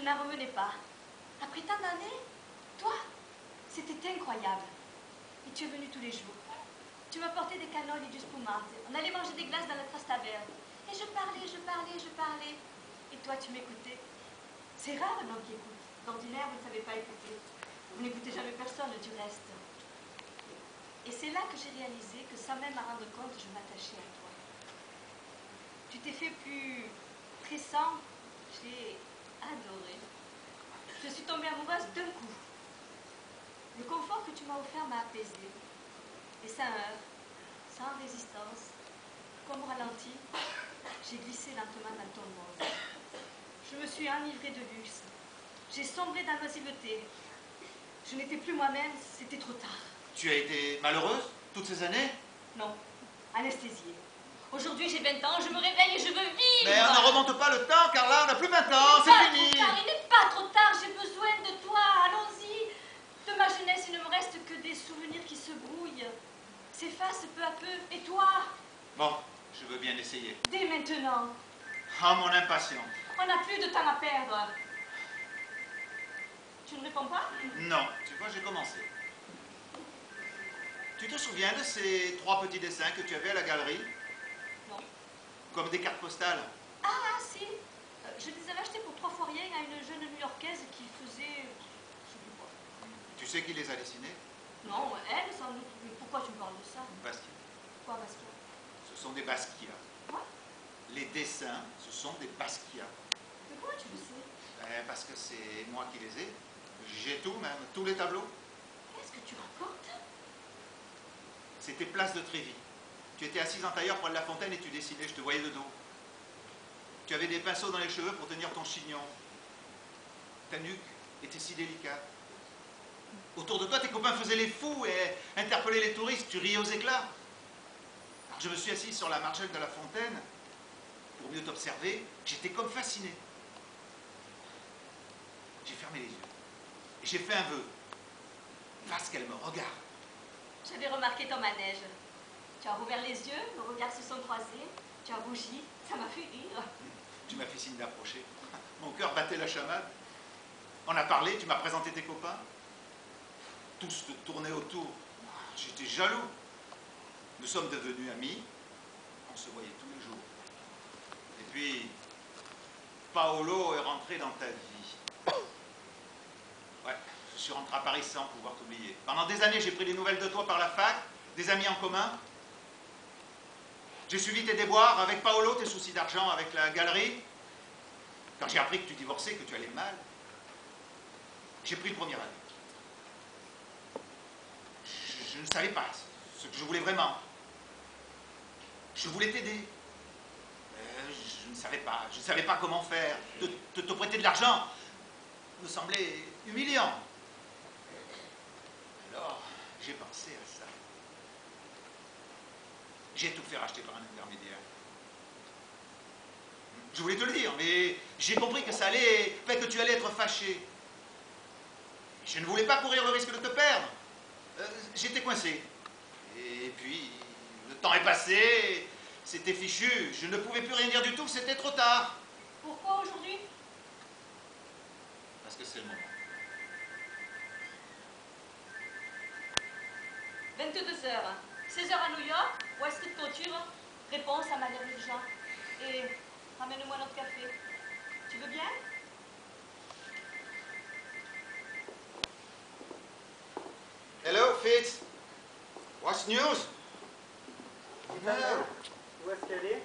Je n'en revenais pas. Après tant d'années, toi, c'était incroyable. Et tu es venu tous les jours. Tu m'apportais des cannoli et du spumante. On allait manger des glaces dans la Trastevere. Et je parlais, je parlais, je parlais. Et toi, tu m'écoutais. C'est rare un homme qui écoute. D'ordinaire, vous ne savez pas écouter. Vous n'écoutez jamais personne du reste. Et c'est là que j'ai réalisé que sans même m'en rendre compte, je m'attachais à toi. Tu t'es fait plus pressant. J'ai adoré. Je suis tombée amoureuse d'un coup. Le confort que tu m'as offert m'a apaisée. Et sans heurts, sans résistance, comme ralenti, j'ai glissé lentement dans ton monde. Je me suis enivrée de luxe. J'ai sombré dans l'oisiveté. Je n'étais plus moi-même, c'était trop tard. Tu as été malheureuse toutes ces années? Non, anesthésiée. Aujourd'hui, j'ai 20 ans, je me réveille et je veux vivre. Mais on ne remonte pas le temps, Carla, on n'a plus 20 ans, c'est fini. Il n'est pas trop tard, j'ai besoin de toi, allons-y. De ma jeunesse, il ne me reste que des souvenirs qui se brouillent, s'effacent peu à peu. Et toi? Bon, je veux bien essayer. Dès maintenant. Ah, mon impatience. On n'a plus de temps à perdre. Tu ne réponds pas? Non, tu vois, j'ai commencé. Tu te souviens de ces 3 petits dessins que tu avais à la galerie? Non. Comme des cartes postales? Ah, si. Je les avais achetées pour 3 fois rien à une jeune New-Yorkaise qui faisait... je sais plus quoi. Tu sais qui les a dessinés? Non, elle, sans doute. Mais pourquoi tu me parles de ça? Basquiat. Quoi, Basquiat? Ce sont des Basquiat. Quoi? Les dessins, ce sont des Basquiat. Mais comment tu le sais? Parce que c'est moi qui les ai. J'ai tout, même, tous les tableaux. Qu'est-ce que tu racontes? C'était place de Trévis. Tu étais assise en tailleur près de la fontaine et tu dessinais, je te voyais de dos. Tu avais des pinceaux dans les cheveux pour tenir ton chignon. Ta nuque était si délicate. Autour de toi, tes copains faisaient les fous et interpellaient les touristes. Tu riais aux éclats. Alors je me suis assise sur la margelle de la fontaine pour mieux t'observer. J'étais comme fasciné. J'ai fermé les yeux. Et j'ai fait un vœu. Fasse qu'elle me regarde. J'avais remarqué ton manège. Tu as rouvert les yeux, nos regards se sont croisés, tu as rougi, ça m'a fait rire. Tu m'as fait signe d'approcher. Mon cœur battait la chamade. On a parlé, tu m'as présenté tes copains. Tous te tournaient autour. J'étais jaloux. Nous sommes devenus amis. On se voyait tous les jours. Et puis, Paolo est rentré dans ta vie. Ouais, je suis rentré à Paris sans pouvoir t'oublier. Pendant des années, j'ai pris des nouvelles de toi par la fac, des amis en commun. J'ai suivi tes déboires avec Paolo, tes soucis d'argent avec la galerie. Quand j'ai appris que tu divorçais, que tu allais mal, j'ai pris le premier avis. Je ne savais pas ce que je voulais vraiment. Je voulais t'aider. Je ne savais pas comment faire. Te prêter de l'argent me semblait humiliant. Alors, j'ai pensé à ça. J'ai tout fait racheter par un intermédiaire. Je voulais te le dire, mais j'ai compris que ça allait, que tu allais être fâché. Je ne voulais pas courir le risque de te perdre. J'étais coincé. Et puis, le temps est passé, c'était fichu. Je ne pouvais plus rien dire du tout, c'était trop tard. Pourquoi aujourd'hui? Parce que c'est le moment. 22h. 16h à New York, Wall Street Couture, réponse à Madame Urgent. Et ramène-moi notre café. Tu veux bien? Hello, Fitz. What's news? Où est-ce qu'elle est?